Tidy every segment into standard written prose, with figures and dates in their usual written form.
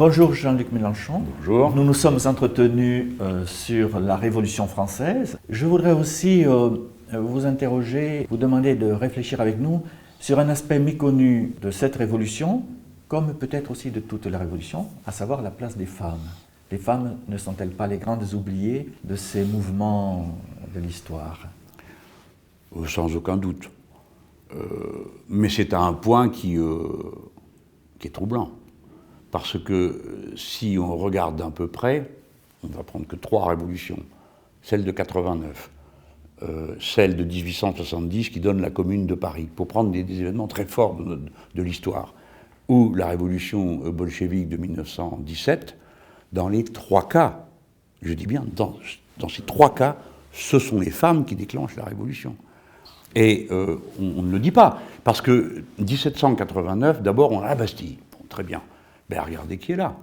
Bonjour Jean-Luc Mélenchon. Bonjour. Nous nous sommes entretenus sur la Révolution française. Je voudrais aussi vous interroger, vous demander de réfléchir avec nous sur un aspect méconnu de cette révolution, comme peut-être aussi de toute la révolution, à savoir la place des femmes. Les femmes ne sont-elles pas les grandes oubliées de ces mouvements de l'histoire? Sans aucun doute. Mais c'est un point qui est troublant. Parce que si on regarde d'un peu près, on va prendre que 3 révolutions. Celle de 89, celle de 1870 qui donne la Commune de Paris, pour prendre des événements très forts de l'histoire, ou la révolution bolchevique de 1917, dans les 3 cas, je dis bien dans ces 3 cas, ce sont les femmes qui déclenchent la révolution. Et on ne le dit pas, parce que 1789, d'abord on a la Bastille, bon, très bien. Ben, regardez qui est là,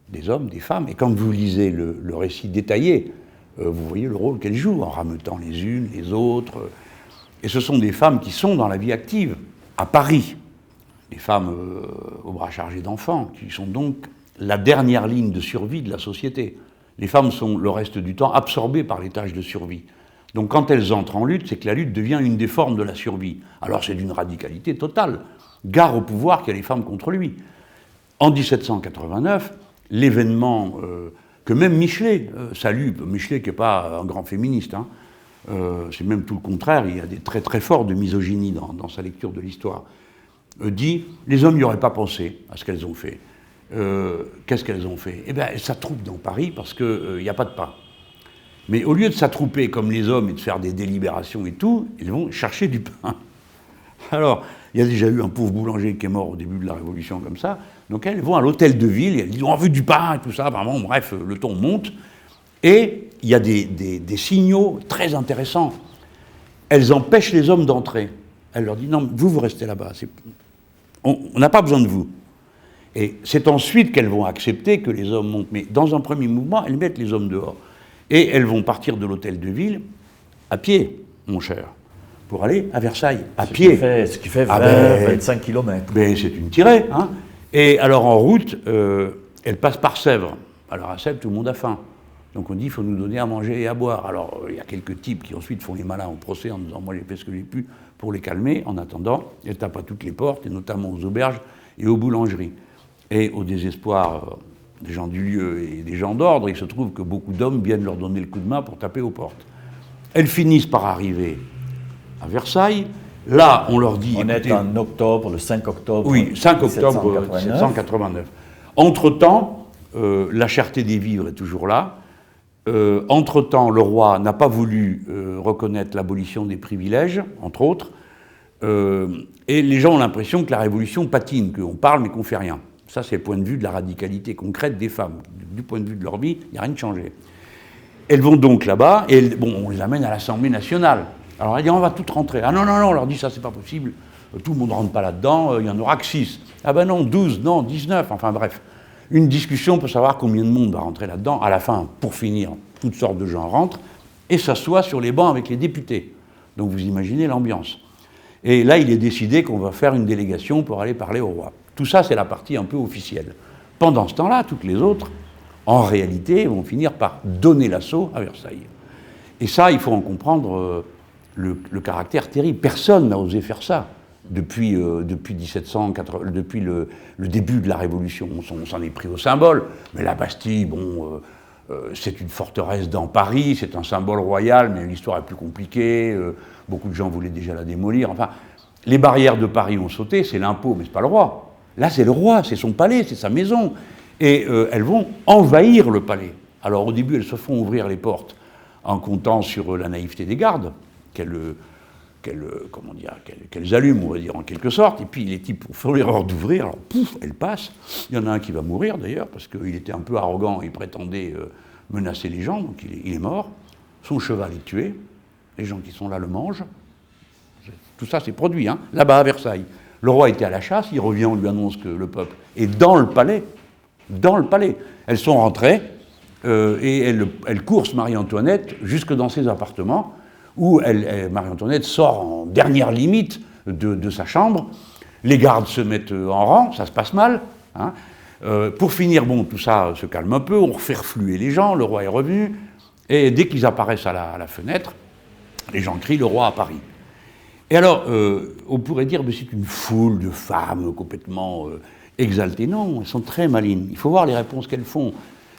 des hommes, des femmes, et quand vous lisez le récit détaillé, vous voyez le rôle qu'elles jouent, en rameutant les unes, les autres, et ce sont des femmes qui sont dans la vie active, à Paris, des femmes au bras chargés d'enfants, qui sont donc la dernière ligne de survie de la société. Les femmes sont le reste du temps absorbées par les tâches de survie. Donc quand elles entrent en lutte, c'est que la lutte devient une des formes de la survie. Alors c'est d'une radicalité totale. Gare au pouvoir qui a les femmes contre lui. En 1789, l'événement que même Michelet salue, Michelet qui n'est pas un grand féministe, hein, c'est même tout le contraire, il y a des traits très forts de misogynie dans sa lecture de l'histoire, dit « les hommes n'y auraient pas pensé à ce qu'elles ont fait ». Qu'est-ce qu'elles ont fait? Eh bien, elles s'attroupent dans Paris parce qu'il n'y a pas de pain. Mais au lieu de s'attrouper comme les hommes et de faire des délibérations et tout, ils vont chercher du pain. Alors, il y a déjà eu un pauvre boulanger qui est mort au début de la Révolution comme ça, donc elles vont à l'hôtel de ville et elles disent « on veut du pain » et tout ça, vraiment, bref, le ton monte. Et il y a des signaux très intéressants. Elles empêchent les hommes d'entrer. Elles leur disent « non, vous restez là-bas, on n'a pas besoin de vous ». Et c'est ensuite qu'elles vont accepter que les hommes montent. Mais dans un premier mouvement, elles mettent les hommes dehors. Et elles vont partir de l'hôtel de ville à pied, mon cher, pour aller à Versailles, à pied. Ce qui fait 25 km. Mais c'est une tirée, hein. Et alors en route, elles passent par Sèvres. Alors à Sèvres, tout le monde a faim. Donc on dit, il faut nous donner à manger et à boire. Alors il y a quelques types qui ensuite font les malins au procès en disant, moi j'ai fait ce que j'ai pu pour les calmer. En attendant, elles tapent à toutes les portes, et notamment aux auberges et aux boulangeries. Et au désespoir des gens du lieu et des gens d'ordre, il se trouve que beaucoup d'hommes viennent leur donner le coup de main pour taper aux portes. Elles finissent par arriver à Versailles. Là, on leur dit... On est en octobre, le 5 octobre. Oui, 5 octobre 1789. Entre-temps, la cherté des vivres est toujours là. Entre-temps, le roi n'a pas voulu reconnaître l'abolition des privilèges, entre autres. Et les gens ont l'impression que la révolution patine, qu'on parle mais qu'on ne fait rien. Ça, c'est le point de vue de la radicalité concrète des femmes. Du point de vue de leur vie, il n'y a rien de changé. Elles vont donc là-bas, et on les amène à l'Assemblée nationale. Alors, elles disent, on va toutes rentrer. Ah non, on leur dit, ça, c'est pas possible. Tout le monde ne rentre pas là-dedans, il n'y en aura que 6. Ah ben non, 12, non, 19, enfin bref. Une discussion pour savoir combien de monde va rentrer là-dedans. À la fin, pour finir, toutes sortes de gens rentrent et s'assoient sur les bancs avec les députés. Donc, vous imaginez l'ambiance. Et là, il est décidé qu'on va faire une délégation pour aller parler au roi. Tout ça, c'est la partie un peu officielle. Pendant ce temps-là, toutes les autres, en réalité, vont finir par donner l'assaut à Versailles. Et ça, il faut en comprendre le caractère terrible. Personne n'a osé faire ça depuis 1780, depuis le début de la Révolution. On s'en est pris au symbole. Mais la Bastille, c'est une forteresse dans Paris, c'est un symbole royal, mais l'histoire est plus compliquée. Beaucoup de gens voulaient déjà la démolir. Enfin, les barrières de Paris ont sauté, c'est l'impôt, mais c'est pas le roi. Là, c'est le roi, c'est son palais, c'est sa maison. Et elles vont envahir le palais. Alors, au début, elles se font ouvrir les portes en comptant sur la naïveté des gardes, qu'elles allument, on va dire, en quelque sorte. Et puis, les types font l'erreur d'ouvrir, alors, pouf, elles passent. Il y en a un qui va mourir, d'ailleurs, parce qu'il était un peu arrogant, il prétendait menacer les gens, donc il est mort. Son cheval est tué. Les gens qui sont là le mangent. Tout ça, c'est produit, hein, là-bas à Versailles. Le roi était à la chasse, il revient, on lui annonce que le peuple est dans le palais, elles sont rentrées et elles coursent Marie-Antoinette jusque dans ses appartements, où Marie-Antoinette sort en dernière limite de sa chambre, les gardes se mettent en rang, ça se passe mal, hein. Pour finir, bon, tout ça se calme un peu, on refait refluer les gens, le roi est revenu, et dès qu'ils apparaissent à la fenêtre, les gens crient « le roi à Paris ». Et alors, on pourrait dire que c'est une foule de femmes complètement exaltées. Non, elles sont très malines. Il faut voir les réponses qu'elles font.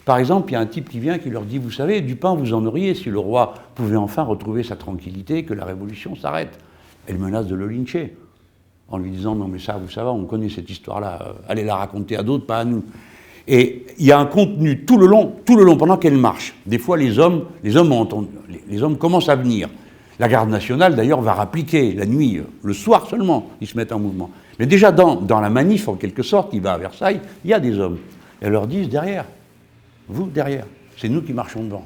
Par exemple, il y a un type qui vient qui leur dit « Vous savez, du pain, vous en auriez si le roi pouvait enfin retrouver sa tranquillité, que la révolution s'arrête. » Elle menace de le lyncher, en lui disant « Non, mais ça, vous savez, on connaît cette histoire-là. Allez la raconter à d'autres, pas à nous. » Et il y a un contenu tout le long, pendant qu'elle marche. Des fois, les hommes commencent à venir. La garde nationale, d'ailleurs, va rappliquer la nuit, le soir seulement, ils se mettent en mouvement. Mais déjà, dans la manif, en quelque sorte, qui va à Versailles, il y a des hommes. Et elles leur disent, derrière, vous, derrière, c'est nous qui marchons devant.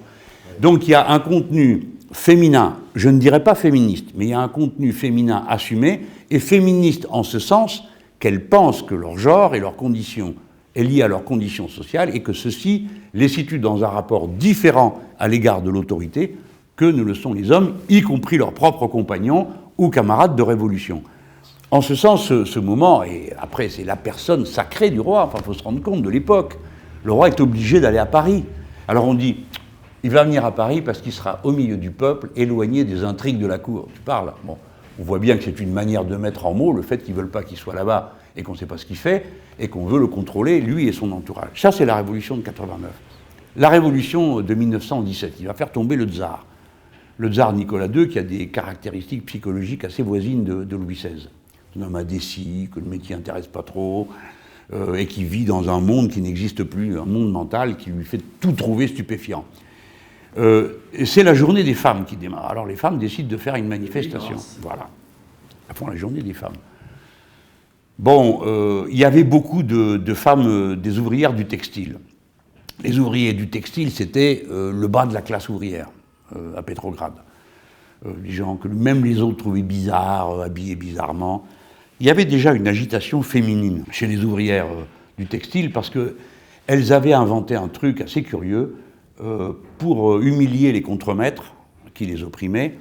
Donc, il y a un contenu féminin, je ne dirais pas féministe, mais il y a un contenu féminin assumé, et féministe en ce sens qu'elles pensent que leur genre et leur condition est lié à leurs conditions sociales, et que ceci les situe dans un rapport différent à l'égard de l'autorité, que ne le sont les hommes, y compris leurs propres compagnons ou camarades de révolution. En ce sens, ce moment, et après c'est la personne sacrée du roi, enfin il faut se rendre compte de l'époque, le roi est obligé d'aller à Paris. Alors on dit, il va venir à Paris parce qu'il sera au milieu du peuple, éloigné des intrigues de la cour. Tu parles. Bon, on voit bien que c'est une manière de mettre en mots le fait qu'ils ne veulent pas qu'il soit là-bas et qu'on ne sait pas ce qu'il fait, et qu'on veut le contrôler, lui et son entourage. Ça, c'est la révolution de 89. La révolution de 1917, il va faire tomber le tsar. Le tsar Nicolas II, qui a des caractéristiques psychologiques assez voisines de Louis XVI. Un homme indécis, que le métier n'intéresse pas trop, et qui vit dans un monde qui n'existe plus, un monde mental qui lui fait tout trouver stupéfiant. Et c'est la journée des femmes qui démarre. Alors les femmes décident de faire une manifestation. Voilà. Elles font la journée des femmes. Bon, il y avait beaucoup de femmes, des ouvrières du textile. Les ouvriers du textile, c'était le bas de la classe ouvrière à Pétrograd. Les gens que même les autres trouvaient bizarres, habillés bizarrement. Il y avait déjà une agitation féminine chez les ouvrières du textile parce qu'elles avaient inventé un truc assez curieux pour humilier les contremaîtres qui les opprimaient.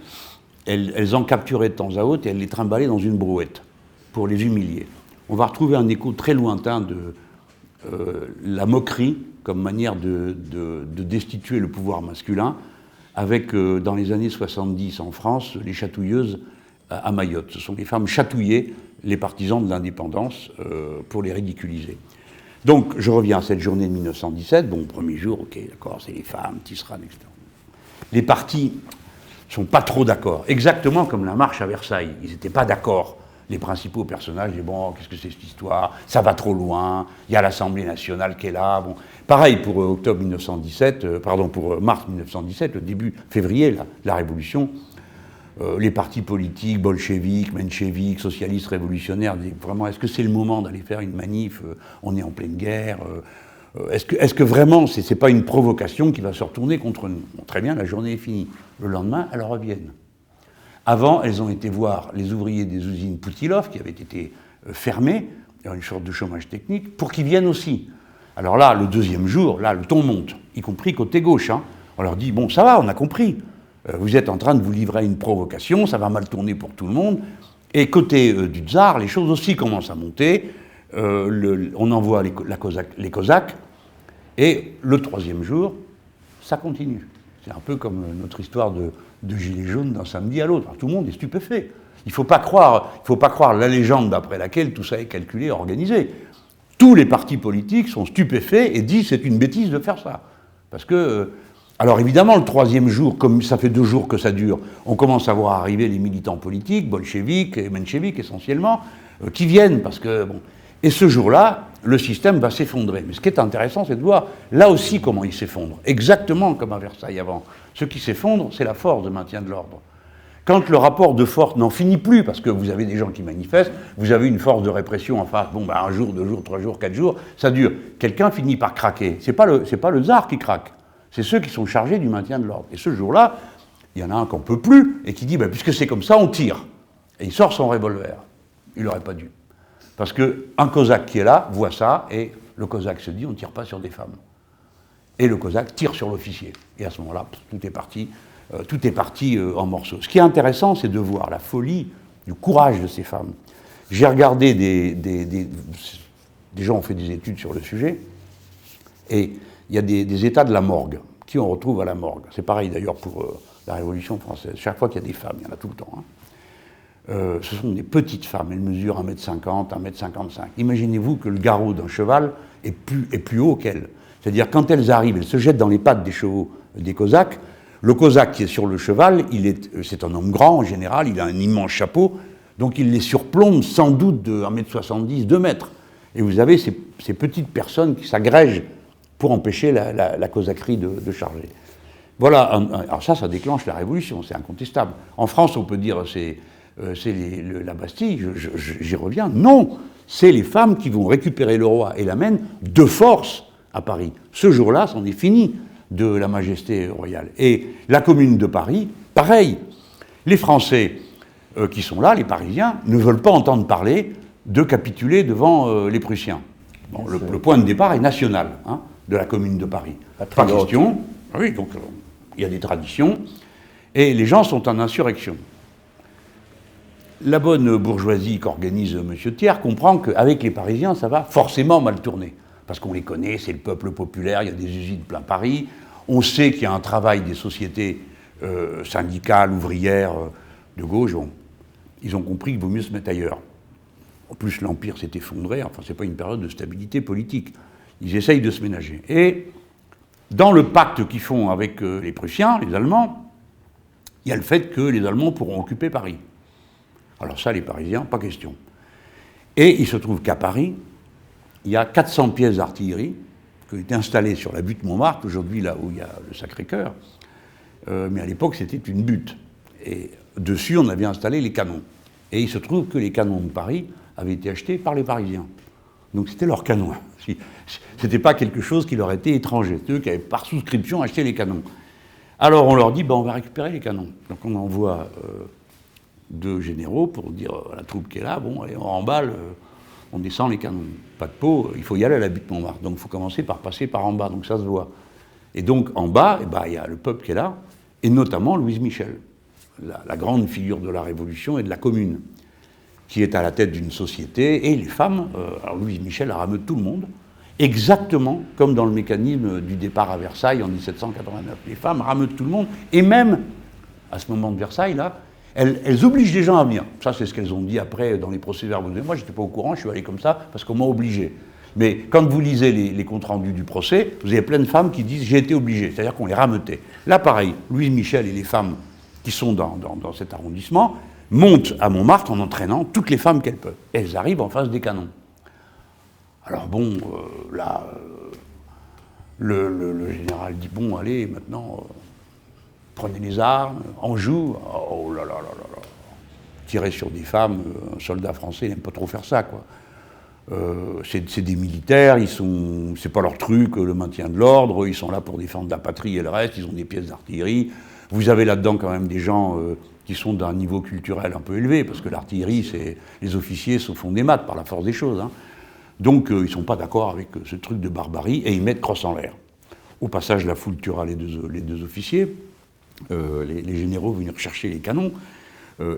Elles en capturaient de temps à autre et elles les trimballaient dans une brouette pour les humilier. On va retrouver un écho très lointain de la moquerie comme manière de destituer le pouvoir masculin avec, dans les années 70 en France, les chatouilleuses à Mayotte. Ce sont les femmes chatouillées les partisans de l'indépendance pour les ridiculiser. Donc, je reviens à cette journée de 1917. Bon, premier jour, ok, d'accord, c'est les femmes, Tisserand, etc. Les partis ne sont pas trop d'accord. Exactement comme la marche à Versailles. Ils n'étaient pas d'accord. Les principaux personnages disaient, bon, qu'est-ce que c'est cette histoire? Ça va trop loin. Il y a l'Assemblée nationale qui est là. Bon. Pareil pour octobre 1917, pour mars 1917, le début février, la Révolution. Les partis politiques, bolcheviques, mencheviques, socialistes, révolutionnaires, vraiment, est-ce que c'est le moment d'aller faire une manif? On est en pleine guerre. Est-ce que vraiment, c'est pas une provocation qui va se retourner contre nous? Bon, très bien, la journée est finie. Le lendemain, elles reviennent. Avant, elles ont été voir les ouvriers des usines Poutilov, qui avaient été fermées, il y a une sorte de chômage technique, pour qu'ils viennent aussi. Alors là, le deuxième jour, là, le ton monte, y compris côté gauche. Hein. On leur dit, bon, ça va, on a compris. Vous êtes en train de vous livrer à une provocation, ça va mal tourner pour tout le monde. Et côté du tsar, les choses aussi commencent à monter. On envoie les Cosaques. Et le troisième jour, ça continue. C'est un peu comme notre histoire de Gilets jaunes d'un samedi à l'autre. Alors, tout le monde est stupéfait. Il ne faut pas croire la légende d'après laquelle tout ça est calculé, organisé. Tous les partis politiques sont stupéfaits et disent c'est une bêtise de faire ça. Parce que... alors évidemment, le troisième jour, comme ça fait 2 jours que ça dure, on commence à voir arriver les militants politiques, bolcheviques et mencheviques essentiellement, qui viennent parce que... bon. Et ce jour-là, le système va s'effondrer. Mais ce qui est intéressant, c'est de voir là aussi comment il s'effondre. Exactement comme à Versailles avant. Ce qui s'effondre, c'est la force de maintien de l'ordre. Quand le rapport de force n'en finit plus, parce que vous avez des gens qui manifestent, vous avez une force de répression en face, bon, ben 1 jour, 2 jours, 3 jours, 4 jours, ça dure. Quelqu'un finit par craquer. C'est pas le tsar qui craque. C'est ceux qui sont chargés du maintien de l'ordre. Et ce jour-là, il y en a un qui n'en peut plus et qui dit, ben, puisque c'est comme ça, on tire. Et il sort son revolver. Il n'aurait pas dû. Parce qu'un Cosaque qui est là voit ça et le Cosaque se dit, on ne tire pas sur des femmes. Et le Cosaque tire sur l'officier. Et à ce moment-là, tout est parti en morceaux. Ce qui est intéressant, c'est de voir la folie du courage de ces femmes. J'ai regardé Des gens ont fait des études sur le sujet. Et il y a des états de la morgue, qui on retrouve à la morgue. C'est pareil d'ailleurs pour la Révolution française. Chaque fois qu'il y a des femmes, il y en a tout le temps. Ce sont des petites femmes, elles mesurent 1m50, 1m55. Imaginez-vous que le garrot d'un cheval est plus haut qu'elles. C'est-à-dire quand elles arrivent, elles se jettent dans les pattes des chevaux des Cosaques. Le Cosaque qui est sur le cheval, c'est un homme grand en général, il a un immense chapeau, donc il les surplombe sans doute de 1m70, 2 mètres. Et vous avez ces petites personnes qui s'agrègent pour empêcher la cosaquerie de charger. Voilà, alors ça déclenche la Révolution, c'est incontestable. En France, on peut dire c'est la Bastille, j'y reviens. Non, c'est les femmes qui vont récupérer le roi et l'amènent de force à Paris. Ce jour-là, c'en est fini de la majesté royale. Et la Commune de Paris, pareil. Les Français qui sont là, les Parisiens, ne veulent pas entendre parler de capituler devant les Prussiens. Bon, le point de départ est national, hein, de la Commune de Paris. Pas question. Oui, donc il y a des traditions. Et les gens sont en insurrection. La bonne bourgeoisie qu'organise M. Thiers comprend qu'avec les Parisiens, ça va forcément mal tourner. Parce qu'on les connaît, c'est le peuple populaire, il y a des usines plein Paris. On sait qu'il y a un travail des sociétés syndicales, ouvrières, de gauche. Bon, ils ont compris qu'il vaut mieux se mettre ailleurs. En plus, l'Empire s'est effondré, enfin, c'est pas une période de stabilité politique. Ils essayent de se ménager. Et dans le pacte qu'ils font avec les Prussiens, les Allemands, il y a le fait que les Allemands pourront occuper Paris. Alors ça, les Parisiens, pas question. Et il se trouve qu'à Paris, il y a 400 pièces d'artillerie qui ont été installées sur la butte Montmartre, aujourd'hui là où il y a le Sacré-Cœur. Mais à l'époque, c'était une butte. Et dessus, on avait installé les canons. Et il se trouve que les canons de Paris avaient été achetés par les Parisiens. Donc c'était leurs canons. C'était pas quelque chose qui leur était étranger. C'est eux qui avaient par souscription acheté les canons. Alors on leur dit, on va récupérer les canons. Donc on envoie 2 généraux pour dire à la troupe qui est là, allez, on remballe, on descend les canons. Pas de peau, il faut y aller à la butte Montmartre. Donc il faut commencer par passer par en bas, donc ça se voit. Et donc en bas, il y a le peuple qui est là, et notamment Louise Michel, la grande figure de la Révolution et de la Commune, qui est à la tête d'une société, et les femmes, alors Louise Michel rameute tout le monde, exactement comme dans le mécanisme du départ à Versailles en 1789. Les femmes rameutent tout le monde, et même, à ce moment de Versailles, là, elles obligent les gens à venir. Ça, c'est ce qu'elles ont dit après dans les procès-verbaux. Moi, je n'étais pas au courant, je suis allé comme ça, parce qu'on m'a obligé. Mais quand vous lisez les comptes rendus du procès, vous avez plein de femmes qui disent « j'ai été obligé », c'est-à-dire qu'on les rameutait. Là, pareil, Louise Michel et les femmes qui sont dans cet arrondissement montent à Montmartre en entraînant toutes les femmes qu'elles peuvent. Et elles arrivent en face des canons. Alors bon, là, le général dit, allez, maintenant, prenez les armes, on joue. Oh là là là là là. Tirer sur des femmes, un soldat français n'aime pas trop faire ça, quoi. C'est des militaires, c'est pas leur truc, le maintien de l'ordre, ils sont là pour défendre la patrie et le reste, ils ont des pièces d'artillerie. Vous avez là-dedans quand même des gens qui sont d'un niveau culturel un peu élevé, parce que l'artillerie, les officiers se font des maths par la force des choses. Hein. Donc ils ne sont pas d'accord avec ce truc de barbarie, et ils mettent crosse en l'air. Au passage, la foule tuera les deux officiers, les généraux venir chercher les canons,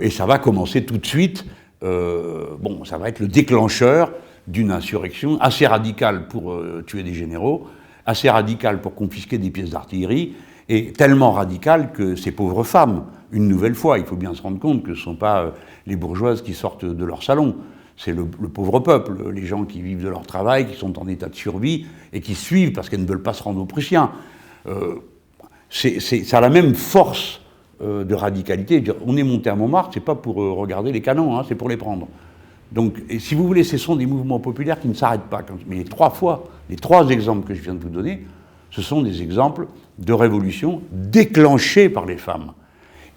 et ça va commencer tout de suite, ça va être le déclencheur d'une insurrection assez radicale pour tuer des généraux, assez radicale pour confisquer des pièces d'artillerie, et tellement radicale que ces pauvres femmes, une nouvelle fois, il faut bien se rendre compte que ce ne sont pas les bourgeoises qui sortent de leur salon, c'est le pauvre peuple, les gens qui vivent de leur travail, qui sont en état de survie et qui suivent parce qu'elles ne veulent pas se rendre aux Prussiens. Ça a la même force de radicalité. On est monté à Montmartre, c'est pas pour regarder les canons, hein, c'est pour les prendre. Donc, et si vous voulez, ce sont des mouvements populaires qui ne s'arrêtent pas. Mais les 3 exemples que je viens de vous donner, ce sont des exemples de révolution déclenchées par les femmes.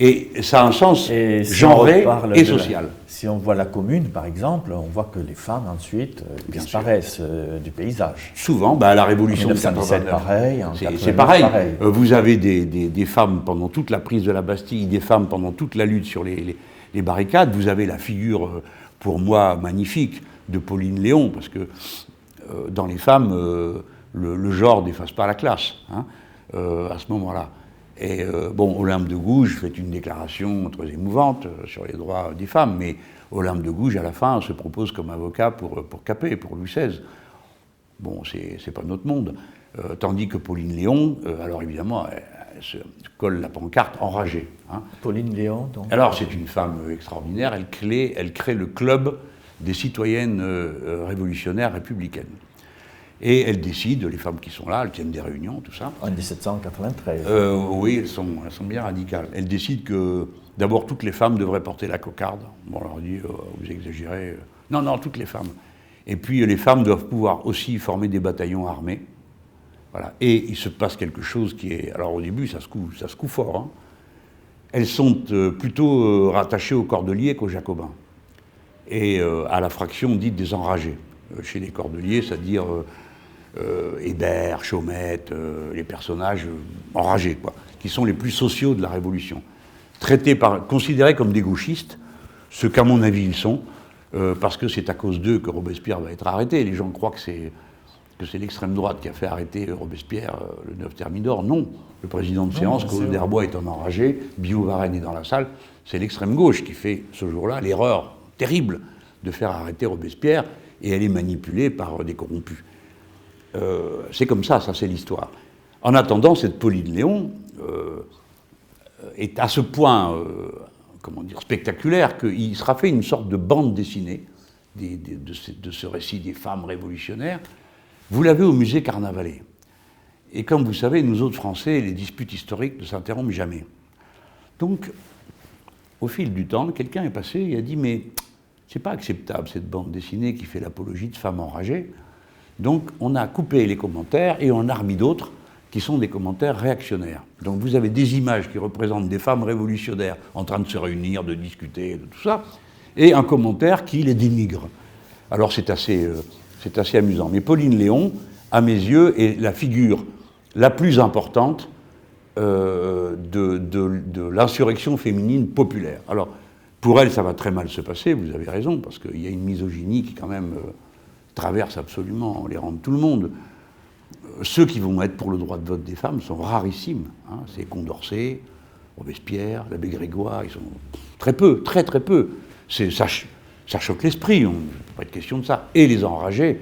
Et ça a un sens genré et social. Si on voit la Commune, par exemple, on voit que les femmes, ensuite, disparaissent du paysage. Souvent, à la Révolution de 1917, pareil. C'est pareil. Vous avez des femmes pendant toute la prise de la Bastille, des femmes pendant toute la lutte sur les barricades. Vous avez la figure, pour moi, magnifique de Pauline Léon, parce que dans les femmes, le genre n'efface pas la classe, hein, à ce moment-là. Et Olympe de Gouges fait une déclaration très émouvante sur les droits des femmes, mais Olympe de Gouges, à la fin, se propose comme avocat pour Capet, pour Louis XVI. Bon, c'est pas notre monde. Tandis que Pauline Léon, alors évidemment, elle se colle la pancarte enragée. Hein. Pauline Léon, donc. Alors c'est une femme extraordinaire, elle crée le club des citoyennes révolutionnaires républicaines. Et elle décide, les femmes qui sont là, elles tiennent des réunions, tout ça. En 1793. Oui, elles sont bien radicales. Elles décident que, d'abord, toutes les femmes devraient porter la cocarde. Bon, on leur dit, vous exagérez. Non, toutes les femmes. Et puis, les femmes doivent pouvoir aussi former des bataillons armés. Voilà. Et il se passe quelque chose qui est... Alors, au début, ça se coud fort. Hein. Elles sont plutôt rattachées aux cordeliers qu'aux jacobins. Et à la fraction dite des enragés. Chez les cordeliers, c'est-à-dire... Hébert, Chaumette, les personnages enragés, quoi, qui sont les plus sociaux de la Révolution. Considérés comme des gauchistes, ce qu'à mon avis ils sont, parce que c'est à cause d'eux que Robespierre va être arrêté. Les gens croient que c'est l'extrême droite qui a fait arrêter Robespierre le 9 Thermidor. Non, le président de séance, Claude Derbois étant enragé, Billaud-Varenne est dans la salle, c'est l'extrême gauche qui fait ce jour-là l'erreur terrible de faire arrêter Robespierre, et elle est manipulée par des corrompus. C'est comme ça c'est l'histoire. En attendant, cette Pauline Léon est à ce point spectaculaire qu'il sera fait une sorte de bande dessinée de ce récit des femmes révolutionnaires. Vous l'avez au musée Carnavalet. Et comme vous savez, nous autres Français, les disputes historiques ne s'interrompent jamais. Donc, au fil du temps, quelqu'un est passé et a dit « Mais c'est pas acceptable cette bande dessinée qui fait l'apologie de femmes enragées ». Donc on a coupé les commentaires et on en a remis d'autres qui sont des commentaires réactionnaires. Donc vous avez des images qui représentent des femmes révolutionnaires en train de se réunir, de discuter, de tout ça, et un commentaire qui les dénigre. Alors c'est assez amusant. Mais Pauline Léon, à mes yeux, est la figure la plus importante de l'insurrection féminine populaire. Alors pour elle, ça va très mal se passer, vous avez raison, parce qu'il y a une misogynie qui quand même... traverse absolument les rangs de tout le monde. Ceux qui vont être pour le droit de vote des femmes sont rarissimes. Hein. C'est Condorcet, Robespierre, l'abbé Grégoire, ils sont très peu, très peu. Ça choque l'esprit, il ne peut pas être question de ça. Et les enragés,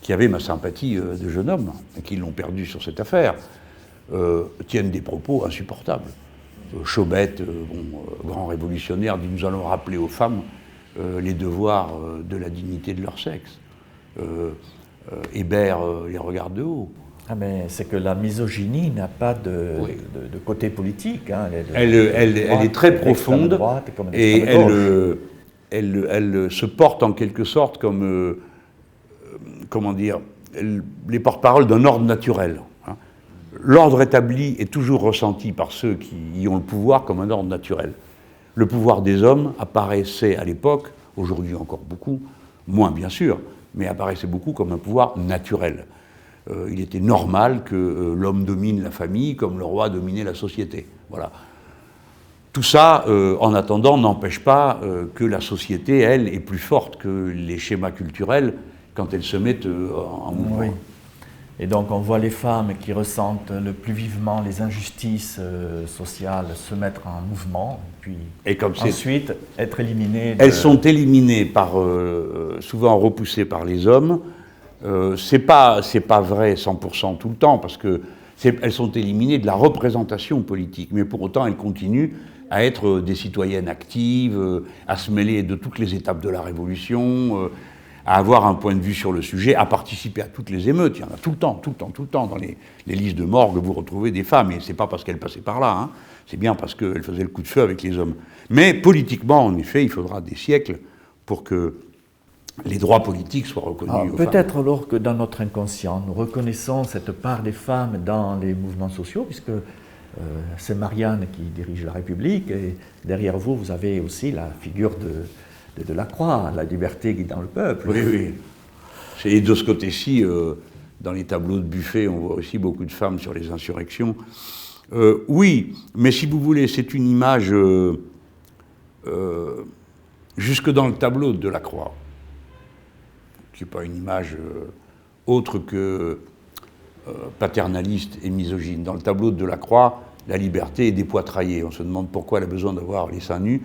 qui avaient ma sympathie de jeune homme, et qui l'ont perdu sur cette affaire, tiennent des propos insupportables. Chaumette, grand révolutionnaire, dit « Nous allons rappeler aux femmes les devoirs de la dignité de leur sexe ». Hébert les regarde de haut. Ah mais c'est que la misogynie n'a pas de côté politique. Hein. Elle est très profonde et elle se porte en quelque sorte comme, les porte-paroles d'un ordre naturel. Hein. L'ordre établi est toujours ressenti par ceux qui y ont le pouvoir comme un ordre naturel. Le pouvoir des hommes apparaissait à l'époque, aujourd'hui encore beaucoup, moins bien sûr, mais apparaissait beaucoup comme un pouvoir naturel. Il était normal que l'homme domine la famille comme le roi dominait la société. Voilà. Tout ça, en attendant, n'empêche pas que la société, elle, est plus forte que les schémas culturels quand elles se mettent en mouvement. Oui. Et donc on voit les femmes qui ressentent le plus vivement les injustices sociales se mettre en mouvement, puis ensuite être éliminées. Elles sont éliminées par, souvent repoussées par les hommes. C'est pas vrai 100% tout le temps, parce que elles sont éliminées de la représentation politique, mais pour autant elles continuent à être des citoyennes actives, à se mêler de toutes les étapes de la Révolution, à avoir un point de vue sur le sujet, à participer à toutes les émeutes. Il y en a tout le temps. Dans les listes de morgue, vous retrouvez des femmes, et c'est pas parce qu'elles passaient par là, hein. C'est bien parce qu'elles faisaient le coup de feu avec les hommes. Mais politiquement, en effet, il faudra des siècles pour que les droits politiques soient reconnus. Peut-être alors que dans notre inconscient, nous reconnaissons cette part des femmes dans les mouvements sociaux, puisque c'est Marianne qui dirige la République, et derrière vous, vous avez aussi la figure de la croix, la liberté guidant le peuple. Oui. Et de ce côté-ci, dans les tableaux de Buffet, on voit aussi beaucoup de femmes sur les insurrections. Oui, mais si vous voulez, c'est une image jusque dans le tableau de la croix, qui n'est pas une image autre que paternaliste et misogyne. Dans le tableau de la croix, la liberté est dépoitraillée. On se demande pourquoi elle a besoin d'avoir les seins nus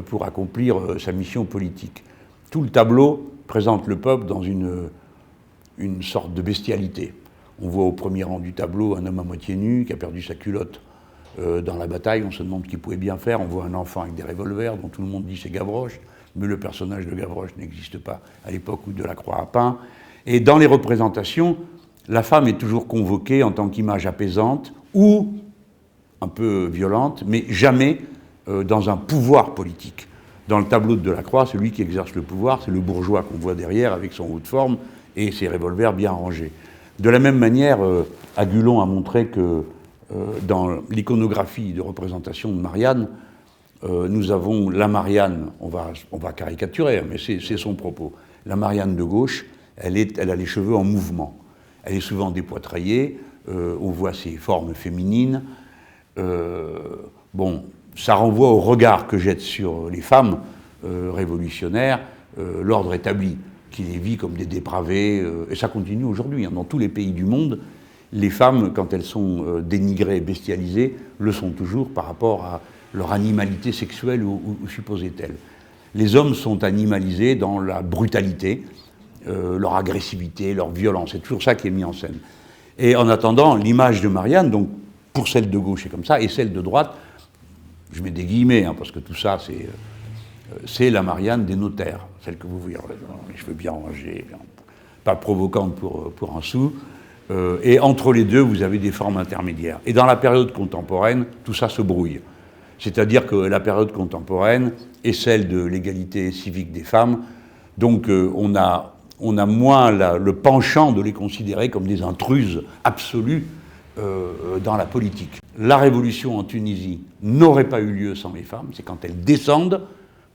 pour accomplir sa mission politique. Tout le tableau présente le peuple dans une une sorte de bestialité. On voit au premier rang du tableau un homme à moitié nu qui a perdu sa culotte dans la bataille. On se demande ce qu'il pouvait bien faire. On voit un enfant avec des revolvers dont tout le monde dit c'est Gavroche, mais le personnage de Gavroche n'existe pas à l'époque où Delacroix a peint. Et dans les représentations, la femme est toujours convoquée en tant qu'image apaisante ou un peu violente, mais jamais dans un pouvoir politique. Dans le tableau de Delacroix, celui qui exerce le pouvoir, c'est le bourgeois qu'on voit derrière avec son haut de forme et ses revolvers bien rangés. De la même manière, Agulon a montré que dans l'iconographie de représentation de Marianne, nous avons la Marianne, on va caricaturer, mais c'est son propos. La Marianne de gauche, elle a les cheveux en mouvement. Elle est souvent dépoitraillée, on voit ses formes féminines. Bon, ça renvoie au regard que jette sur les femmes révolutionnaires l'ordre établi, qui les vit comme des dépravés, et ça continue aujourd'hui. Dans tous les pays du monde, les femmes, quand elles sont dénigrées, bestialisées, le sont toujours par rapport à leur animalité sexuelle ou supposée telle. Les hommes sont animalisés dans la brutalité, leur agressivité, leur violence. C'est toujours ça qui est mis en scène. Et en attendant, l'image de Marianne, donc pour celle de gauche, c'est comme ça, et celle de droite, je mets des guillemets, parce que tout ça, c'est la Marianne des notaires, celle que vous voyez, les cheveux bien rangés, pas provocante pour un sou. Et entre les deux, vous avez des formes intermédiaires. Et dans la période contemporaine, tout ça se brouille. C'est-à-dire que la période contemporaine est celle de l'égalité civique des femmes. Donc on a moins le penchant de les considérer comme des intruses absolues dans la politique. La révolution en Tunisie n'aurait pas eu lieu sans les femmes. C'est quand elles descendent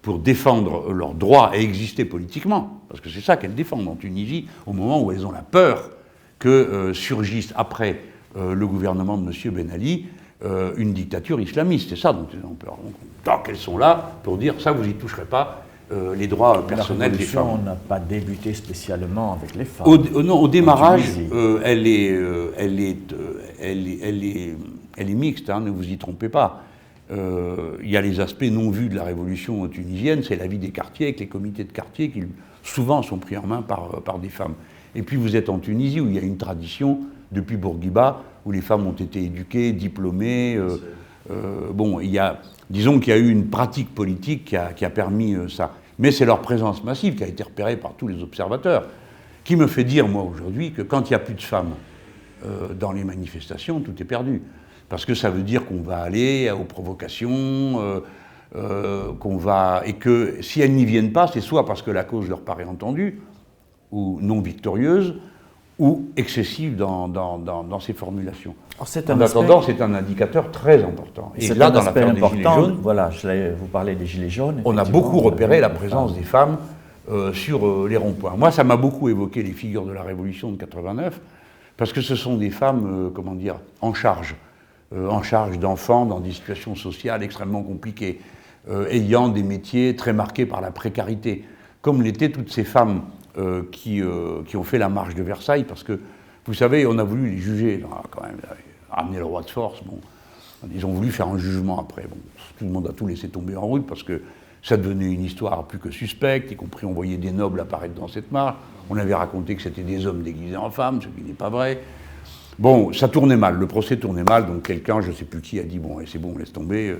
pour défendre leurs droits et exister politiquement. Parce que c'est ça qu'elles défendent en Tunisie, au moment où elles ont la peur que surgisse après le gouvernement de M. Ben Ali une dictature islamiste. C'est ça dont elles ont peur. Donc, tant qu'elles sont là pour dire ça, vous n'y toucherez pas, les droits personnels des femmes. La révolution n'a pas débuté spécialement avec les femmes. Non, au démarrage, elle est mixte, ne vous y trompez pas. Il y a les aspects non vus de la révolution tunisienne, c'est la vie des quartiers, avec les comités de quartier qui souvent sont pris en main par des femmes. Et puis vous êtes en Tunisie où il y a une tradition, depuis Bourguiba, où les femmes ont été éduquées, diplômées. Disons qu'il y a eu une pratique politique qui a permis ça. Mais c'est leur présence massive qui a été repérée par tous les observateurs, qui me fait dire, moi, aujourd'hui, que quand il n'y a plus de femmes dans les manifestations, tout est perdu. Parce que ça veut dire qu'on va aller aux provocations, et que si elles n'y viennent pas, c'est soit parce que la cause leur paraît entendue, ou non victorieuse, ou excessive dans ses formulations. En attendant, c'est un indicateur très important. Et là, dans l'affaire des Gilets jaunes, voilà, vous parlez des Gilets jaunes. On a beaucoup repéré la présence des femmes sur les ronds-points. Moi, ça m'a beaucoup évoqué les figures de la Révolution de 89, parce que ce sont des femmes, en charge d'enfants dans des situations sociales extrêmement compliquées, ayant des métiers très marqués par la précarité, comme l'étaient toutes ces femmes qui ont fait la marche de Versailles, parce que, vous savez, on a voulu les juger, quand même, ramener le roi de force, ils ont voulu faire un jugement après. Tout le monde a tout laissé tomber en route, parce que ça devenait une histoire plus que suspecte, y compris on voyait des nobles apparaître dans cette marche, on avait raconté que c'était des hommes déguisés en femmes, ce qui n'est pas vrai. Bon, ça tournait mal, le procès tournait mal, donc quelqu'un, je ne sais plus qui, a dit, c'est bon, laisse tomber.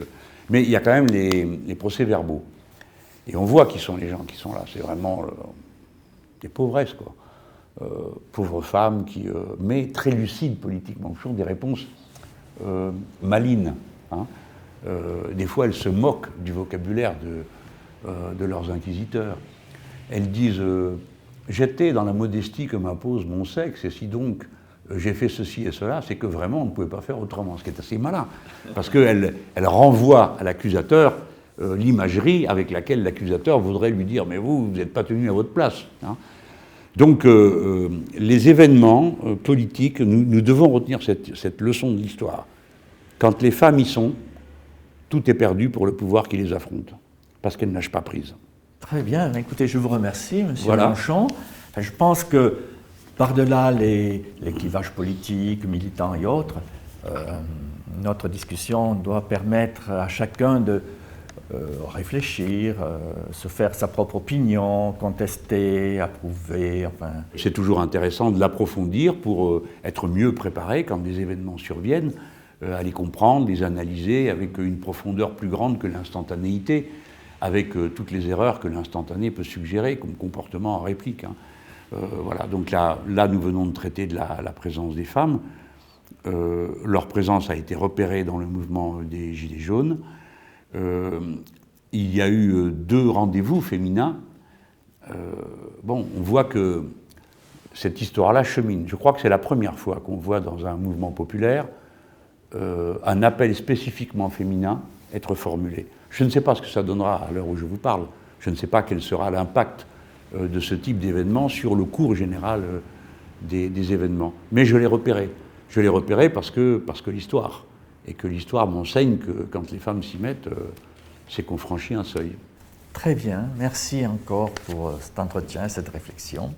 Mais il y a quand même les procès-verbaux. Et on voit qui sont les gens qui sont là, c'est vraiment des pauvresses, quoi. Pauvres femmes mais très lucides politiquement, toujours des réponses malines. Des fois, elles se moquent du vocabulaire de leurs inquisiteurs. Elles disent « J'étais dans la modestie que m'impose mon sexe, et si donc j'ai fait ceci et cela, c'est que vraiment on ne pouvait pas faire autrement », ce qui est assez malin, parce qu'elle renvoie à l'accusateur l'imagerie avec laquelle l'accusateur voudrait lui dire « Mais vous n'êtes pas tenu à votre place ». Donc les événements politiques, nous devons retenir cette leçon de l'histoire. Quand les femmes y sont, tout est perdu pour le pouvoir qui les affronte, parce qu'elles ne lâchent pas prise. Très bien, écoutez, je vous remercie, M. Mélenchon. Je pense que par-delà les clivages politiques, militants et autres, notre discussion doit permettre à chacun de réfléchir, se faire sa propre opinion, contester, approuver, enfin... C'est toujours intéressant de l'approfondir pour être mieux préparé quand des événements surviennent, à les comprendre, les analyser avec une profondeur plus grande que l'instantanéité, avec toutes les erreurs que l'instantané peut suggérer comme comportement en réplique. Voilà, donc là, nous venons de traiter de la présence des femmes. Leur présence a été repérée dans le mouvement des Gilets jaunes. Il y a eu 2 rendez-vous féminins. On voit que cette histoire-là chemine. Je crois que c'est la première fois qu'on voit dans un mouvement populaire un appel spécifiquement féminin être formulé. Je ne sais pas ce que ça donnera à l'heure où je vous parle. Je ne sais pas quel sera l'impact de ce type d'événement sur le cours général des événements. Mais je l'ai repéré. Je l'ai repéré parce que l'histoire. Et que l'histoire m'enseigne que quand les femmes s'y mettent, c'est qu'on franchit un seuil. Très bien, merci encore pour cet entretien, cette réflexion.